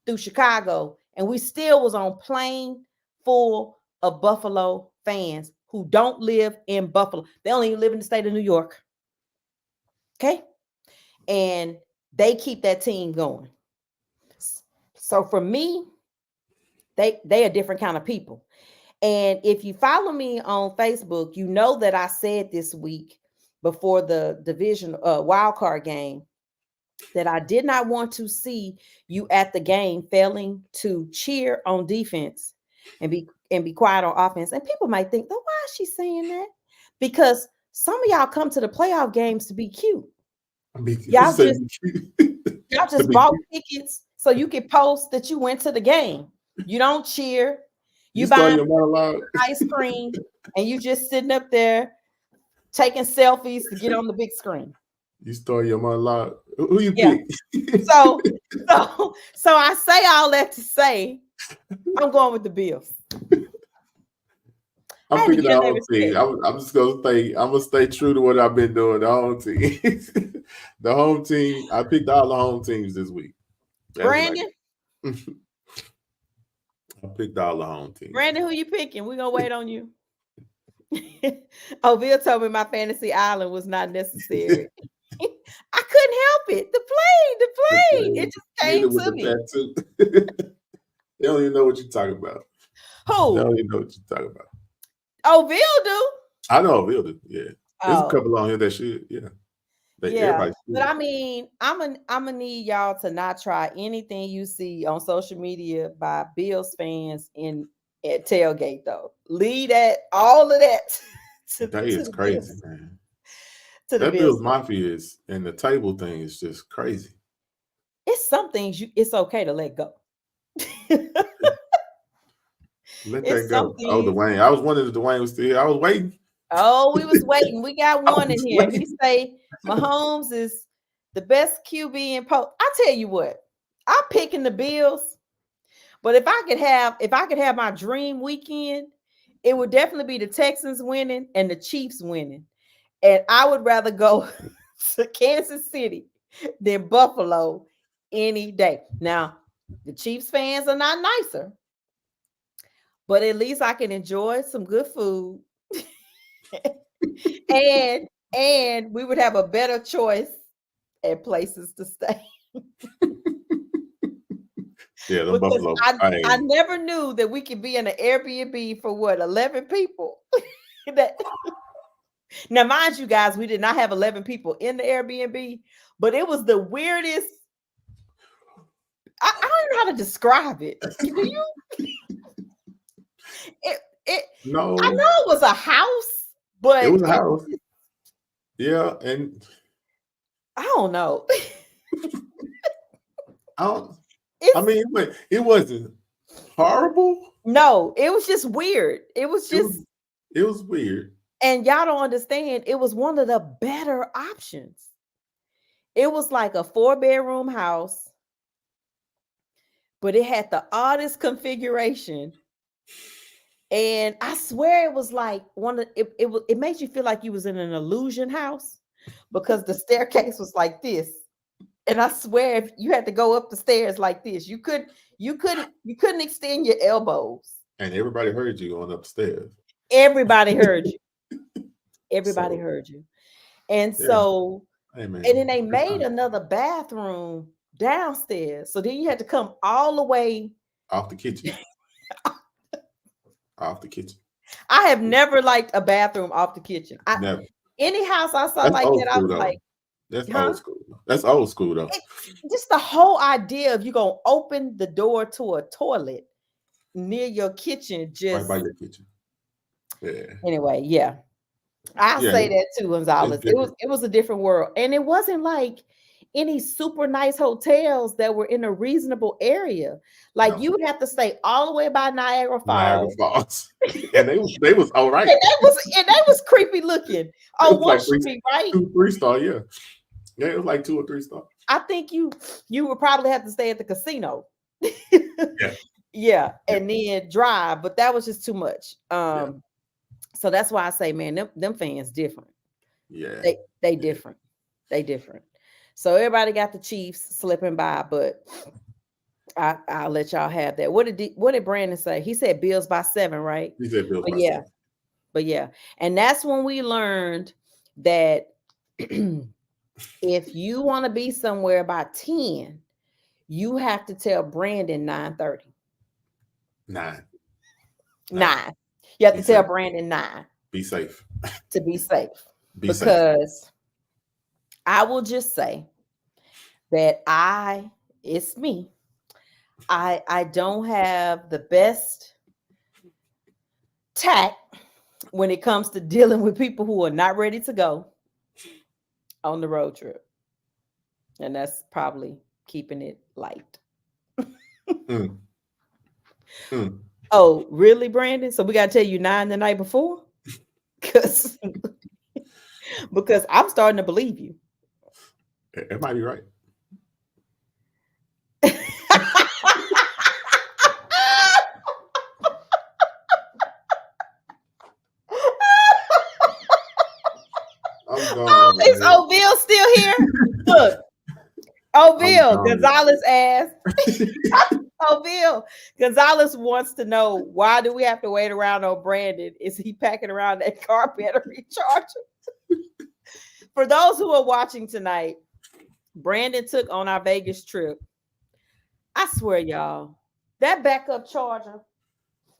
through Chicago. And we still was on plane full of Buffalo fans who don't live in Buffalo. They only live in the state of New York. Okay. And they keep that team going. So for me, they a different kind of people. And if you follow me on Facebook, you know that I said this week before the division wild card game that I did not want to see you at the game failing to cheer on defense and be quiet on offense. And people might think, oh, why is she saying that? Because some of y'all come to the playoff games to be cute. Y'all just bought tickets so you can post that you went to the game. You don't cheer. You buy ice cream and you just sitting up there taking selfies to get on the big screen. You start your monologue. Who you pick? So I say all that to say I'm going with the Bills. I'm picking the home team. I'm just gonna stay true to what I've been doing. The home team. The home team. I picked all the home teams this week. Brandon? I picked all the home teams. Brandon, who you picking? We're gonna wait on you. Bill told me my fantasy island was not necessary. I couldn't help it. The plane. It just came to me. They don't even know what you're talking about. Who? They don't even know what you're talking about. Oh, Bill do. I know Bill do. Yeah. There's a couple on here that should. Yeah. Yeah, Everybody but should. I mean, I'm gonna need y'all to not try anything you see on social media by Bills fans in at tailgate though. Leave that all of that That to is the crazy, Bills man. to the That Bills Bills fans. Mafia is and the table thing is just crazy. It's some things it's okay to let go. Let that It's some go. Oh, things. Dwayne. I was wondering if Dwayne was still here. I was waiting. Oh, we was waiting. We got I one in was here. He waiting. say Mahomes is the best QB in post. I tell you what, I'm picking the Bills. But if I could have my dream weekend, it would definitely be the Texans winning and the Chiefs winning. And I would rather go to Kansas City than Buffalo any day. Now, the Chiefs fans are not nicer, but at least I can enjoy some good food and and we would have a better choice at places to stay. Yeah, them Because Buffalo. I Hey, never knew that we could be in an Airbnb for what 11 people. that Now, mind you, guys, we did not have 11 people in the Airbnb, but it was the weirdest. I don't know how to describe it. Do you? It, it, I no, know it was a house, it but was a house. Yeah, and I don't know. I don't. I It's mean, it wasn't horrible. no, it was just weird. It was It was. just, It was weird. and y'all don't understand. It was one of the better options. It was like a 4-bedroom house, but it had the oddest configuration. And I swear it was like it made you feel like you was in an illusion house because the staircase was like this. And I swear if you had to go up the stairs like this, you couldn't extend your elbows. And everybody heard you going upstairs. Everybody heard you. Everybody So heard you. And yeah, so, hey and then man, they that's made fine. another bathroom downstairs. So then you had to come all the way. Off the kitchen. Off the kitchen. I have never liked a bathroom off the kitchen. Never. Any house I saw That's like old that, I school was though. like, That's huh? old school. That's old school though. It, just the whole idea of you gonna open the door to a toilet near your kitchen, Right by just your kitchen. Yeah. anyway, yeah. I Yeah. say that too, It's Gonzalez. It was different. it was a different world. And it wasn't like any super nice hotels that were in a reasonable area. Like No. you would have to stay all the way by Niagara Niagara Falls. Falls. And they was all right. And that was creepy looking It on was One like Street, right? 3 star, yeah. Yeah, it was like 2 or 3 star. I think you would probably have to stay at the casino. Yeah. Yeah, Yeah. and then drive, but that was just too much. Yeah. So that's why I say, man, them fans different. Yeah. They Yeah. different. They different. So everybody got the Chiefs slipping by, but I'll let y'all have that. What did Brandon say? He said Bills by 7, right? He said Bills But by yeah, 7. but yeah, and that's when we learned that if you want to be somewhere by 10, you have to tell Brandon 9:30. 9. 9. You have Be to tell safe. Brandon 9 Be safe. to be safe. Be safe. Because I will just say that it's me. I don't have the best tact when it comes to dealing with people who are not ready to go on the road trip. And that's probably keeping it light. Mm. Mm. Oh, really, Brandon? So we gotta tell you 9 the night before? Because I'm starting to believe you. It might be right. I'm Oh, gone, is man. Oville still here? Look, Oville, gone. Gonzalez asked. Oville, Gonzalez wants to know, why do we have to wait around on Brandon? Is he packing around that car battery charger? For those who are watching tonight, Brandon took on our Vegas trip. I swear, y'all, that backup charger,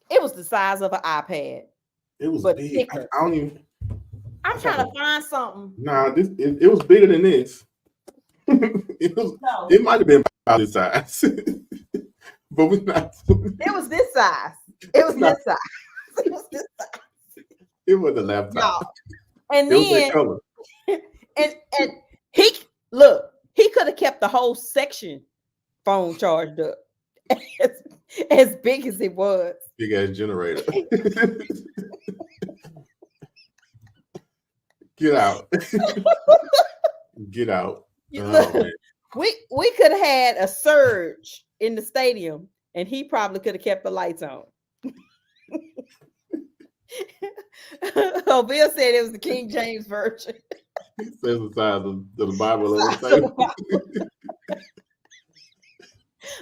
it was the size of an iPad, It was but big. thicker. I don't even. I'm I'm trying to find something. Nah, it was bigger than this. No. It might have been about this size. But we not. It was this size. It was this size. It was this size. It was a laptop. No. And it was then that color. and he look, he could have kept the whole section phone charged up as big as it was. Big ass generator. Get out. Get out. Look, we could have had a surge in the stadium, and he probably could have kept the lights on. Oh, Bill said it was the King James version. He says the size of the Bible.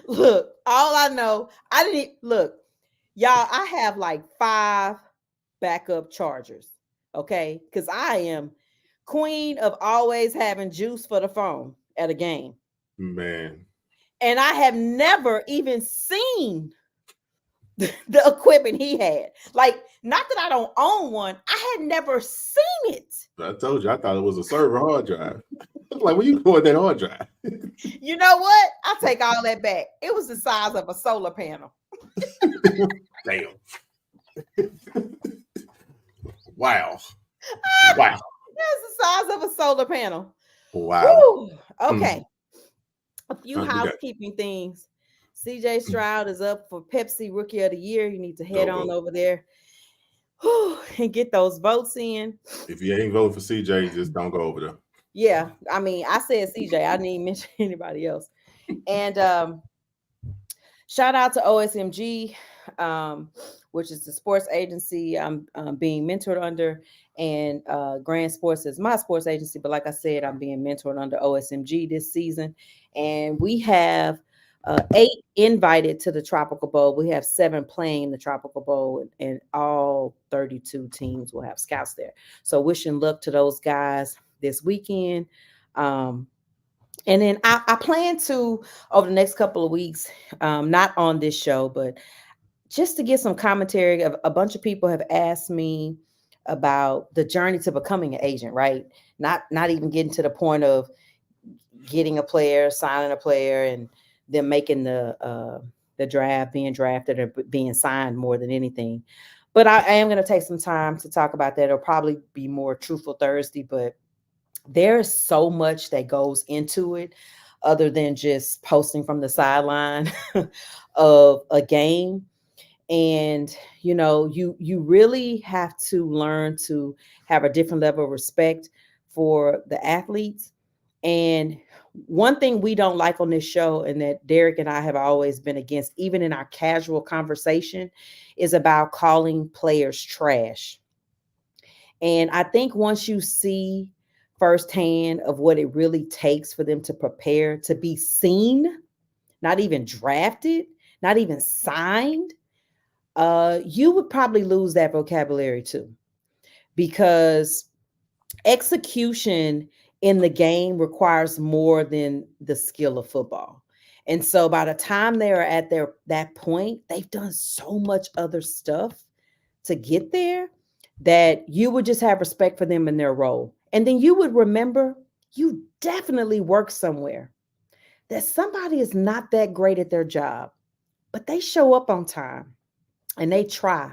Look, all I know, I didn't look, y'all. I have like 5 backup chargers, okay? Because I am queen of always having juice for the phone at a game, man. And I have never even seen the equipment he had. Like, not that I don't own one, I had never seen it. I told you, I thought it was a server hard drive. Like, where you going that hard drive? You know what? I take all that back. It was the size of a solar panel. Damn. Wow. Wow. That's the size of a solar panel. Wow. Woo. Okay. A few housekeeping things. CJ Stroud is up for Pepsi Rookie of the Year. You need to head on over there and get those votes in. If you ain't voting for CJ, just don't go over there. Yeah, I mean, I said CJ. I didn't even mention anybody else. And shout out to OSMG, which is the sports agency I'm being mentored under, and Grand Sports is my sports agency. But like I said, I'm being mentored under OSMG this season, and we have 8 invited to the Tropical Bowl. We have 7 playing the Tropical Bowl, and all 32 teams will have scouts there. So wishing luck to those guys this weekend. And then I plan to, over the next couple of weeks, not on this show, but just to get some commentary. A bunch of people have asked me about the journey to becoming an agent, right? Not even getting to the point of getting a player, signing a player, and them making the draft, being drafted, or being signed more than anything. But I am going to take some time to talk about that. It'll probably be more Truthful Thursday, but there's so much that goes into it other than just posting from the sideline of a game. And, you know, you really have to learn to have a different level of respect for the athletes. And one thing we don't like on this show, and that Derek and I have always been against, even in our casual conversation, is about calling players trash. And I think once you see firsthand of what it really takes for them to prepare to be seen, not even drafted, not even signed, you would probably lose that vocabulary too, because execution in the game requires more than the skill of football. And so by the time they are at that point, they've done so much other stuff to get there that you would just have respect for them in their role. And then you would remember you definitely work somewhere that somebody is not that great at their job, but they show up on time and they try.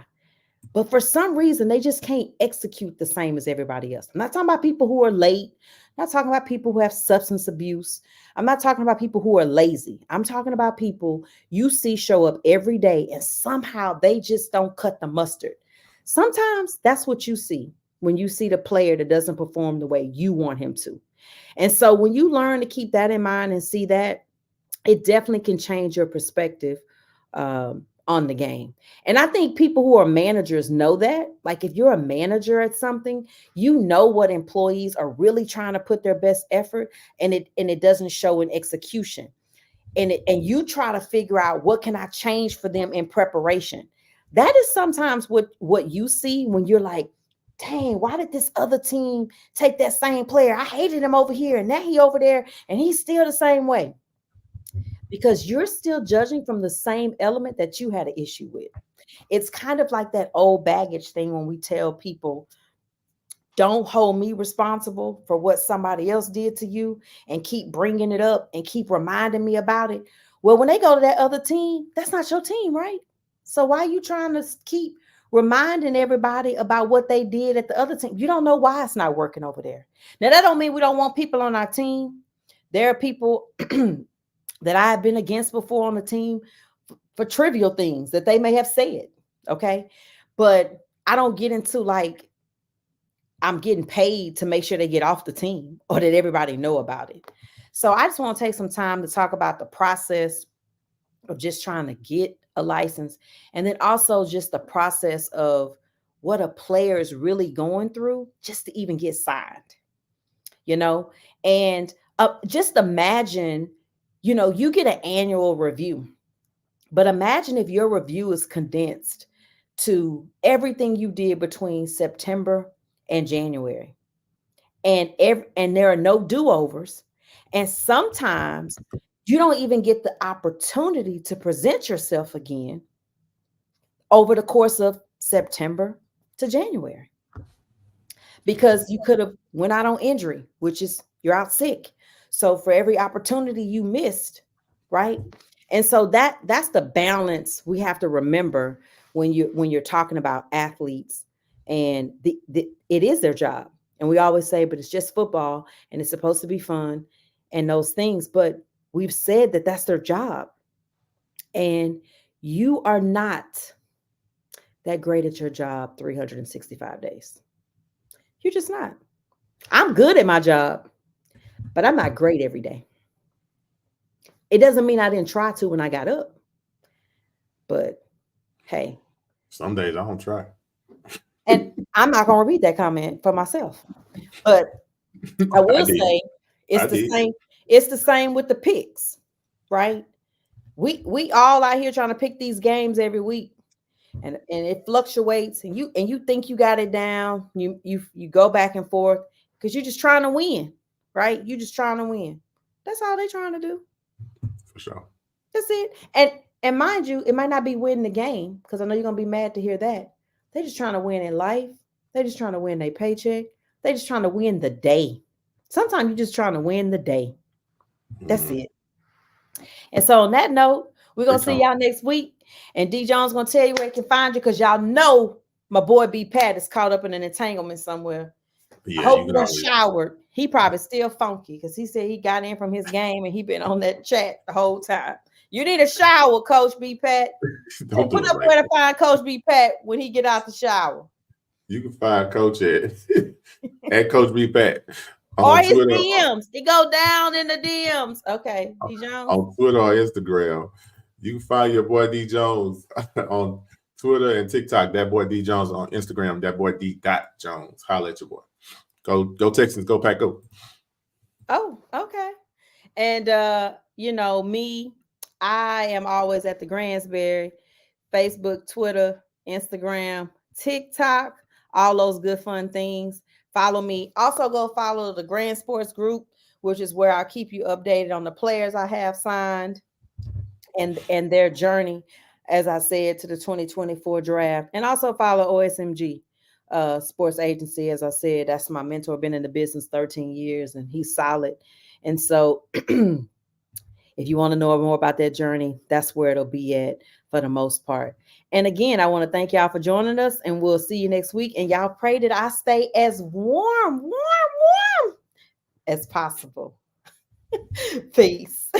But for some reason, they just can't execute the same as everybody else. I'm not talking about people who are late. I'm not talking about people who have substance abuse. I'm not talking about people who are lazy. I'm talking about people you see show up every day and somehow they just don't cut the mustard. Sometimes that's what you see when you see the player that doesn't perform the way you want him to. And so when you learn to keep that in mind and see that, it definitely can change your perspective on the game. And I think people who are managers know that. Like, if you're a manager at something, you know what employees are really trying to put their best effort, and it doesn't show in execution. And you try to figure out, what can I change for them in preparation? That is sometimes what you see when you're like, dang, why did this other team take that same player? I hated him over here, and now he over there, and he's still the same way. Because you're still judging from the same element that you had an issue with. It's kind of like that old baggage thing when we tell people, don't hold me responsible for what somebody else did to you and keep bringing it up and keep reminding me about it. Well, when they go to that other team, that's not your team, right? So why are you trying to keep reminding everybody about what they did at the other team? You don't know why it's not working over there. Now, that don't mean we don't want people on our team. There are people that I have been against before on the team for trivial things that they may have said. Okay. But I don't get into like, I'm getting paid to make sure they get off the team or that everybody know about it. So I just want to take some time to talk about the process of just trying to get a license, and then also just the process of what a player is really going through just to even get signed, you know? And just imagine, you get an annual review, but imagine if your review is condensed to everything you did between September and January. And there are no do-overs. And sometimes you don't even get the opportunity to present yourself again over the course of September to January, because you could have went out on injury, which is you're out sick. So for every opportunity you missed, right? And so that's the balance we have to remember when you're talking about athletes, and it is their job. And we always say, but it's just football and it's supposed to be fun and those things. But we've said that that's their job. And you are not that great at your job 365 days. You're just not. I'm good at my job, but I'm not great every day. It doesn't mean I didn't try to when I got up. But hey. Some days I don't try. And I'm not going to read that comment for myself. But I will say it's the same. It's the same with the picks, right? We all out here trying to pick these games every week. And it fluctuates, and you think you got it down. You go back and forth because you're just trying to win, right? You're just trying to win. That's all they're trying to do. For sure. That's it. And mind you, it might not be winning the game, because I know you're gonna be mad to hear that. They're just trying to win in life. They're just trying to win their paycheck. They're just trying to win the day. Sometimes you're just trying to win the day. That's it. And so on that note, we're gonna see y'all next week. And D Jones gonna tell you where he can find you, because y'all know my boy B Pat is caught up in an entanglement somewhere. Yeah, I hope he showered. He probably still funky, because he said he got in from his game and he been on that chat the whole time. You need a shower, Coach B Pat. Don't put up where to find Coach B Pat when he get out the shower. You can find Coach at Coach B Pat. Or his Twitter. DMs. He go down in the DMs. Okay, D Jones. On Twitter or Instagram. You can find your boy D Jones on Twitter and TikTok. That boy D Jones on Instagram. That boy D. Jones. Holla at your boy. Go Texans. Go Pack. Go. Oh, okay. And me, I am always at the Gransberry, Facebook, Twitter, Instagram, TikTok, all those good fun things. Follow me. Also go follow the Grand Sports Group, which is where I'll keep you updated on the players I have signed and their journey, as I said, to the 2024 draft. And also follow OSMG Sports Agency. As I said, that's my mentor, been in the business 13 years, and he's solid. And so if you want to know more about that journey, that's where it'll be at for the most part. And again, I want to thank y'all for joining us, and we'll see you next week. And y'all pray that I stay as warm as possible. Peace.